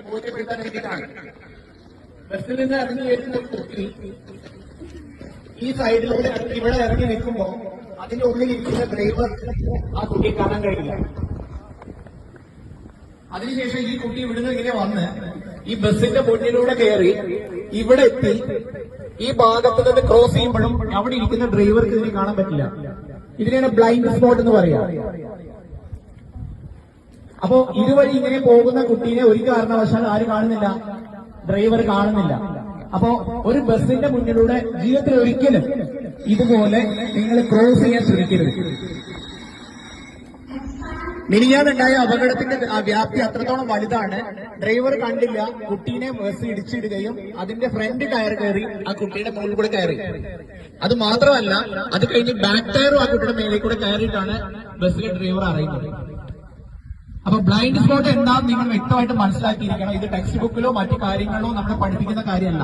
ബോധ്യപ്പെടുത്താൻ വേണ്ടിയിട്ടാണ്. ബസ്സിൽ നിന്ന് ഇറങ്ങി വരുന്ന കുട്ടി ഈ സൈഡിലൂടെ ഇവിടെ ഇറങ്ങി നിൽക്കുമ്പോ അതിന്റെ ഉള്ളിൽ ഇരിക്കുന്ന ഡ്രൈവർ ആ കുട്ടിയെ കാണാൻ കഴിയില്ല. അതിനുശേഷം ഈ കുട്ടി ഇവിടുന്ന് ഇങ്ങനെ വന്ന് ഈ ബസ്സിന്റെ മുന്നിലൂടെ കയറി ഇവിടെ എത്തി ഈ ഭാഗത്ത് നിന്ന് ക്രോസ് ചെയ്യുമ്പോഴും അവിടെ ഇരിക്കുന്ന ഡ്രൈവർക്ക് ഇതിനെ കാണാൻ പറ്റില്ല. ഇതിനെയാണ് ബ്ലൈൻഡ് സ്പോട്ട് എന്ന് പറയാ. അപ്പോ ഇതുവഴി ഇങ്ങനെ പോകുന്ന കുട്ടീനെ ഒരു കാരണവശാൽ ആര് കാണുന്നില്ല? ഡ്രൈവർ കാണുന്നില്ല. അപ്പോ ഒരു ബസ്സിന്റെ മുന്നിലൂടെ ജീവിതത്തിൽ ഒരിക്കലും ഇതുപോലെ നിങ്ങൾ ക്രോസ് ചെയ്യാൻ ശ്രമിക്കരുത്. മിനിഞ്ഞാന്നുണ്ടായ അപകടത്തിന്റെ വ്യാപ്തി അത്രത്തോളം വലുതാണ്. ഡ്രൈവർ കണ്ടില്ല, കുട്ടീനെ ബസ് ഇടിച്ചിടുകയും അതിന്റെ ഫ്രണ്ട് ടയർ കയറി ആ കുട്ടിയുടെ മുകളിൽ കൂടെ കയറി. അത് മാത്രമല്ല, അത് കഴിഞ്ഞ് ബാക്ക് ടയറും ആ കുട്ടിയുടെ മേലെ കൂടെ കയറിയിട്ടാണ് ബസ്സിലെ ഡ്രൈവർ അറിയുന്നത്. അപ്പൊ ബ്ലൈൻഡ് സ്പോട്ട് എന്താണെന്ന് നിങ്ങൾ വ്യക്തമായിട്ട് മനസ്സിലാക്കിയിരിക്കണം. ഇത് ടെക്സ്റ്റ് ബുക്കിലോ മറ്റു കാര്യങ്ങളിലോ നമ്മൾ പഠിപ്പിക്കുന്ന കാര്യമല്ല.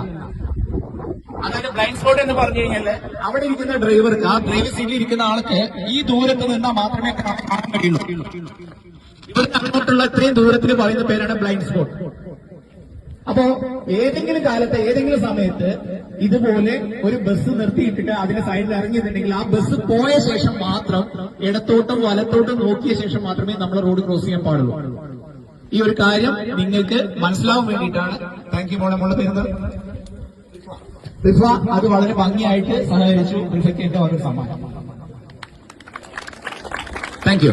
അതായത് ബ്ലൈൻഡ് സ്പോട്ട് എന്ന് പറഞ്ഞു കഴിഞ്ഞാൽ അവിടെ ഇരിക്കുന്ന ഡ്രൈവർക്ക്, ആ ഡ്രൈവർ സീറ്റിൽ ഇരിക്കുന്ന ആൾക്ക് ഈ ദൂരത്ത് നിന്നാൽ മാത്രമേ കാണാൻ കഴിയുള്ളൂ. ഇവർക്ക് അങ്ങോട്ടുള്ള ഇത്രയും ദൂരത്തിൽ പറയുന്ന പേരാണ് ബ്ലൈൻഡ് സ്പോട്ട്. അപ്പോ ഏതെങ്കിലും കാലത്ത് ഏതെങ്കിലും സമയത്ത് ഇതുപോലെ ഒരു ബസ് നിർത്തിയിട്ടിട്ട് അതിന്റെ സൈഡിൽ ഇറങ്ങിയിട്ടുണ്ടെങ്കിൽ ആ ബസ് പോയ ശേഷം മാത്രം ഇടത്തോട്ടും വലത്തോട്ടും നോക്കിയ ശേഷം മാത്രമേ നമ്മൾ റോഡ് ക്രോസ് ചെയ്യാൻ പാടുള്ളൂ. ഈ ഒരു കാര്യം നിങ്ങൾക്ക് മനസ്സിലാവാൻ വേണ്ടിയിട്ടാണ്. താങ്ക് യു മോളെ. മോളെ പേരുന്നത് റിഫ. അത് വളരെ ഭംഗിയായിട്ട് സഹകരിച്ചു. റിഫയ്ക്ക് ഏറ്റവും ഒരു സമ്മാനം. Thank you.